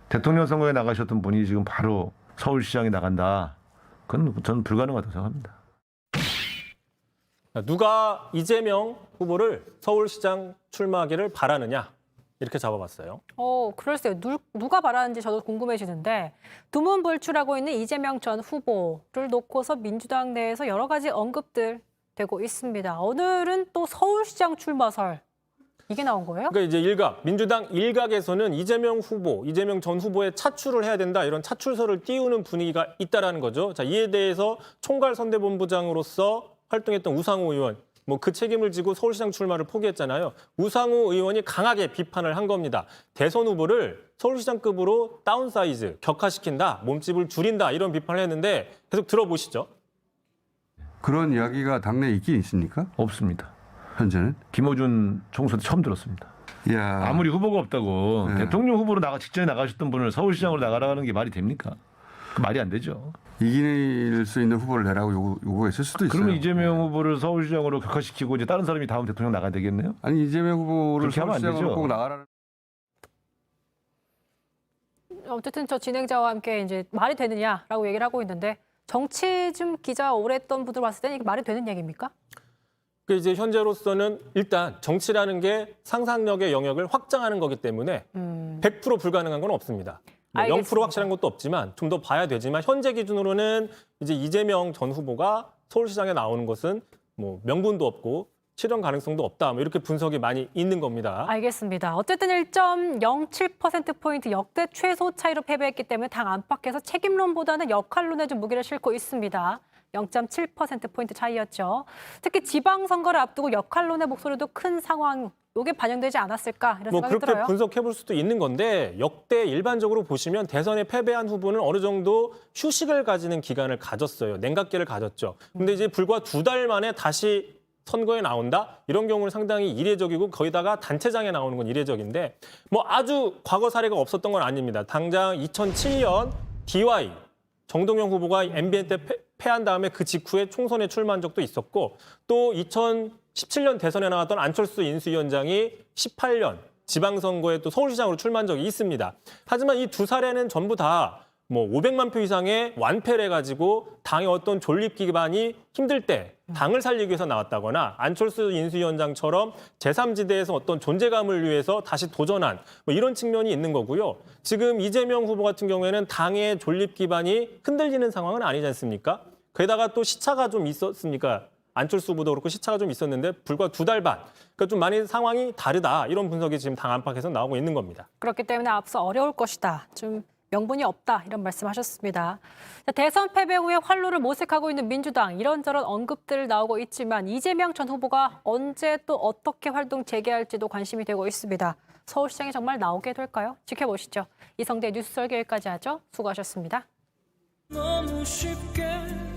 대통령 선거에 나가셨던 분이 지금 바로 서울시장에 나간다. 그건 저는 불가능하다고 생각합니다. 누가 이재명 후보를 서울시장 출마하기를 바라느냐 이렇게 잡아봤어요. 그럴세요. 누가 바라는지 저도 궁금해지는데 두문불출하고 있는 이재명 전 후보를 놓고서 민주당 내에서 여러 가지 언급들 되고 있습니다. 오늘은 또 서울시장 출마설 이게 나온 거예요? 그러니까 이제 민주당 일각에서는 이재명 전 후보의 차출을 해야 된다 이런 차출설을 띄우는 분위기가 있다라는 거죠. 자, 이에 대해서 총괄선대본부장으로서 활동했던 우상호 의원, 그 책임을 지고 서울시장 출마를 포기했잖아요. 우상호 의원이 강하게 비판을 한 겁니다. 대선 후보를 서울시장급으로 다운사이즈, 격화시킨다, 몸집을 줄인다 이런 비판을 했는데 계속 들어보시죠. 그런 이야기가 당내에 있긴 있습니까? 없습니다. 현재는? 김어준 총수 때 처음 들었습니다. 야. 아무리 후보가 없다고 네. 대통령 후보로 직전에 나가셨던 분을 서울시장으로 나가라는 게 말이 됩니까? 그 말이 안 되죠. 이길 수 있는 후보를 내라고 요구했을 수도 있어요. 그러면 이재명 후보를 서울시장으로 격화시키고 이제 다른 사람이 다음 대통령 나가야 되겠네요? 아니 이재명 후보를 그렇게 하면 안 서울시장으로 되죠. 꼭 나가라는. 어쨌든 저 진행자와 함께 이제 말이 되느냐라고 얘기를 하고 있는데 정치즘 기자 오래 했던 분들 봤을 때는 이게 말이 되는 얘기입니까? 이제 현재로서는 일단 정치라는 게 상상력의 영역을 확장하는 거기 때문에 100% 불가능한 건 없습니다. 0% 확실한 것도 없지만 좀 더 봐야 되지만 현재 기준으로는 이제 이재명 전 후보가 서울시장에 나오는 것은 명분도 없고 실현 가능성도 없다. 이렇게 분석이 많이 있는 겁니다. 알겠습니다. 어쨌든 1.07%포인트 역대 최소 차이로 패배했기 때문에 당 안팎에서 책임론보다는 역할론에 좀 무게를 싣고 있습니다. 0.7%포인트 차이였죠. 특히 지방선거를 앞두고 역할론의 목소리도 큰 상황, 이게 반영되지 않았을까 이런 생각이 그렇게 들어요. 분석해 볼 수도 있는 건데 역대 일반적으로 보시면 대선에 패배한 후보는 어느 정도 휴식을 가지는 기간을 가졌어요. 냉각기를 가졌죠. 근데 이제 불과 2달 만에 다시 선거에 나온다? 이런 경우는 상당히 이례적이고 거기다가 단체장에 나오는 건 이례적인데 아주 과거 사례가 없었던 건 아닙니다. 당장 2007년 DY 정동영 후보가 MBN 때 패한 다음에 그 직후에 총선에 출마한 적도 있었고 또 2017년 대선에 나왔던 안철수 인수위원장이 18년 지방선거에 또 서울시장으로 출마한 적이 있습니다. 하지만 이 두 사례는 전부 다 500만 표 이상의 완패를 해가지고 당의 어떤 존립 기반이 힘들 때 당을 살리기 위해서 나왔다거나 안철수 인수위원장처럼 제3지대에서 어떤 존재감을 위해서 다시 도전한 이런 측면이 있는 거고요. 지금 이재명 후보 같은 경우에는 당의 존립 기반이 흔들리는 상황은 아니지 않습니까? 게다가 또 시차가 좀 있었으니까 안철수 후보도 그렇고 시차가 좀 있었는데 불과 2달 반. 그러니까 좀 많이 상황이 다르다. 이런 분석이 지금 당 안팎에서 나오고 있는 겁니다. 그렇기 때문에 앞서 어려울 것이다. 좀 명분이 없다. 이런 말씀하셨습니다. 대선 패배 후에 활로를 모색하고 있는 민주당. 이런저런 언급들 나오고 있지만 이재명 전 후보가 언제 또 어떻게 활동 재개할지도 관심이 되고 있습니다. 서울시장에 정말 나오게 될까요? 지켜보시죠. 이성대 뉴스 설계 여기까지 하죠. 수고하셨습니다. 너무 쉽게